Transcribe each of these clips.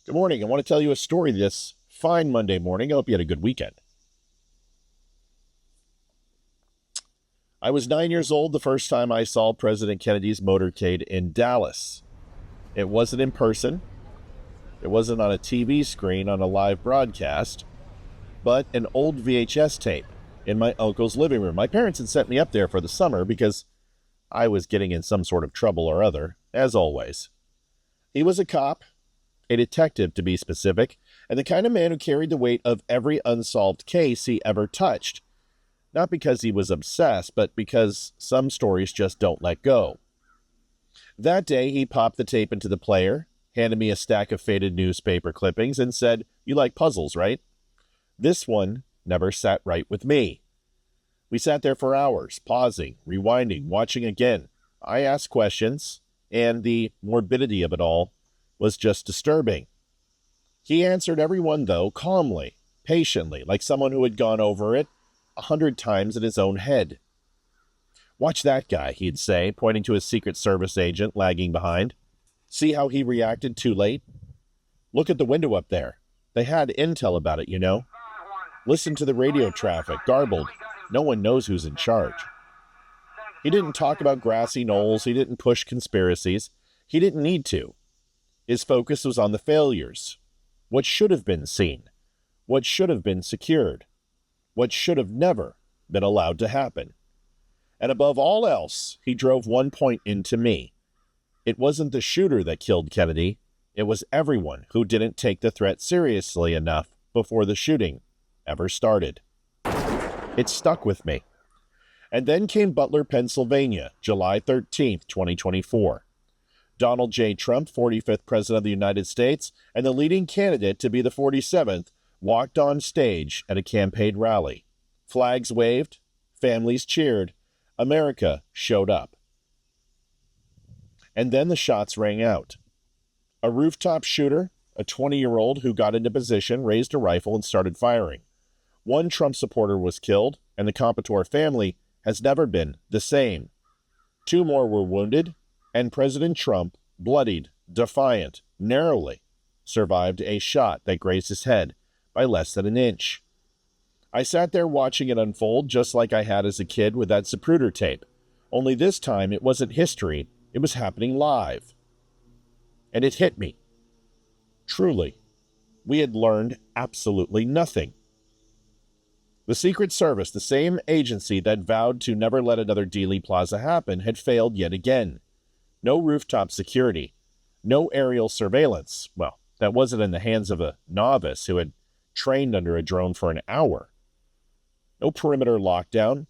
Good morning. I want to tell you a story this fine Monday morning. I hope you had a good weekend. I was 9 years old the first time I saw President Kennedy's motorcade in Dallas. It wasn't in person. It wasn't on a TV screen on a live broadcast, but an old VHS tape in my uncle's living room. My parents had sent me up there for the summer because I was getting in some sort of trouble or other, as always. He was a cop, a detective to be specific, and the kind of man who carried the weight of every unsolved case he ever touched. Not because he was obsessed, but because some stories just don't let go. That day, he popped the tape into the player, handed me a stack of faded newspaper clippings, and said, "You like puzzles, right?" This one never sat right with me. We sat there for hours, pausing, rewinding, watching again. I asked questions, and the morbidity of it all was just disturbing. He answered every one, though, calmly, patiently, like someone who had gone over it 100 times in his own head. "Watch that guy," he'd say, pointing to his Secret Service agent lagging behind. "See how he reacted too late? Look at the window up there. They had intel about it, you know. Listen to the radio traffic, garbled. No one knows who's in charge." He didn't talk about grassy knolls. He didn't push conspiracies. He didn't need to. His focus was on the failures. What should have been seen. What should have been secured. What should have never been allowed to happen. And above all else, he drove one point into me. It wasn't the shooter that killed Kennedy. It was everyone who didn't take the threat seriously enough before the shooting ever started. It stuck with me. And then came Butler, Pennsylvania, July 13th, 2024. Donald J. Trump, 45th President of the United States, and the leading candidate to be the 47th, walked on stage at a campaign rally. Flags waved, families cheered, America showed up. And then the shots rang out. A rooftop shooter, a 20-year-old who got into position, raised a rifle and started firing. One Trump supporter was killed, and the Comprador family has never been the same. 2 more were wounded, and President Trump, bloodied, defiant, narrowly, survived a shot that grazed his head by less than an inch. I sat there watching it unfold just like I had as a kid with that Zapruder tape. Only this time it wasn't history, it was happening live. And it hit me. Truly, we had learned absolutely nothing. The Secret Service, the same agency that vowed to never let another Dealey Plaza happen, had failed yet again. No rooftop security, no aerial surveillance. Well, that wasn't in the hands of a novice who had trained under a drone for an hour. No perimeter lockdown,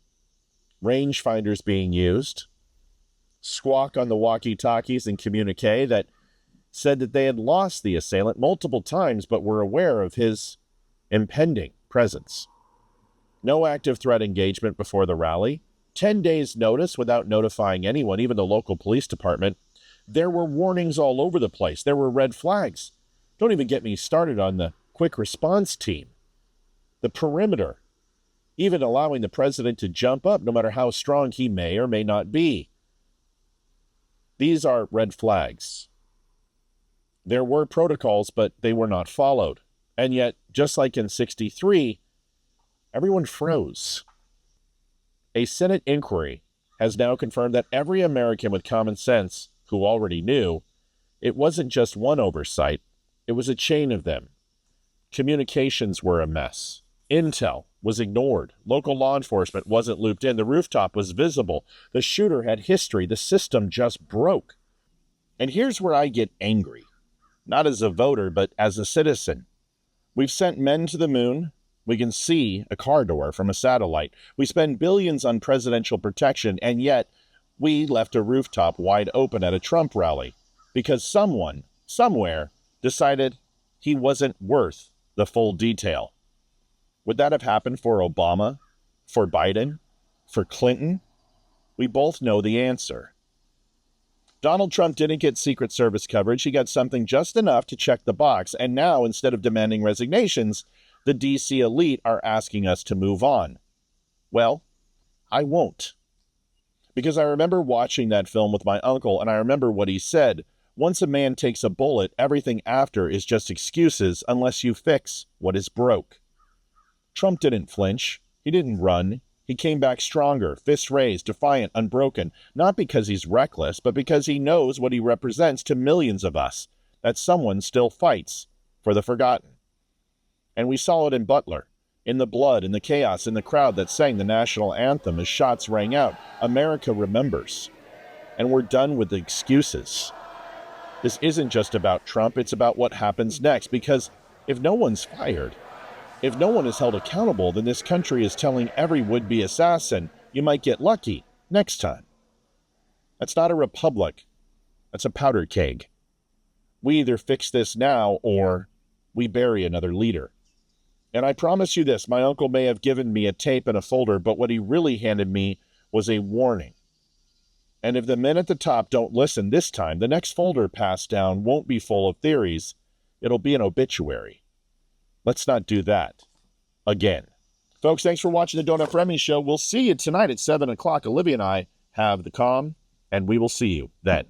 rangefinders being used, squawk on the walkie-talkies and communique that said that they had lost the assailant multiple times but were aware of his impending presence. No active threat engagement before the rally. 10 days' notice without notifying anyone, even the local police department. There were warnings all over the place. There were red flags. Don't even get me started on the quick response team. The perimeter. Even allowing the president to jump up, no matter how strong he may or may not be. These are red flags. There were protocols, but they were not followed. And yet, just like in '63, everyone froze. A Senate inquiry has now confirmed that every American with common sense who already knew it wasn't just one oversight, it was a chain of them. Communications were a mess. Intel was ignored. Local law enforcement wasn't looped in. The rooftop was visible. The shooter had history. The system just broke. And here's where I get angry. Not as a voter, but as a citizen. We've sent men to the moon. We can see a car door from a satellite. We spend billions on presidential protection, and yet we left a rooftop wide open at a Trump rally because someone, somewhere, decided he wasn't worth the full detail. Would that have happened for Obama, for Biden, for Clinton? We both know the answer. Donald Trump didn't get Secret Service coverage. He got something just enough to check the box, and now, instead of demanding resignations, the D.C. elite are asking us to move on. Well, I won't. Because I remember watching that film with my uncle, and I remember what he said. Once a man takes a bullet, everything after is just excuses unless you fix what is broke. Trump didn't flinch. He didn't run. He came back stronger, fists raised, defiant, unbroken, not because he's reckless, but because he knows what he represents to millions of us, that someone still fights for the forgotten. And we saw it in Butler, in the blood, in the chaos, in the crowd that sang the national anthem as shots rang out. America remembers. And we're done with the excuses. This isn't just about Trump, it's about what happens next, because if no one's fired, if no one is held accountable, then this country is telling every would-be assassin, you might get lucky next time. That's not a republic. That's a powder keg. We either fix this now or we bury another leader. And I promise you this, my uncle may have given me a tape and a folder, but what he really handed me was a warning. And if the men at the top don't listen this time, the next folder passed down won't be full of theories. It'll be an obituary. Let's not do that again. Folks, thanks for watching the Donut Remy Show. We'll see you tonight at 7 o'clock. Olivia and I have the calm, and we will see you then.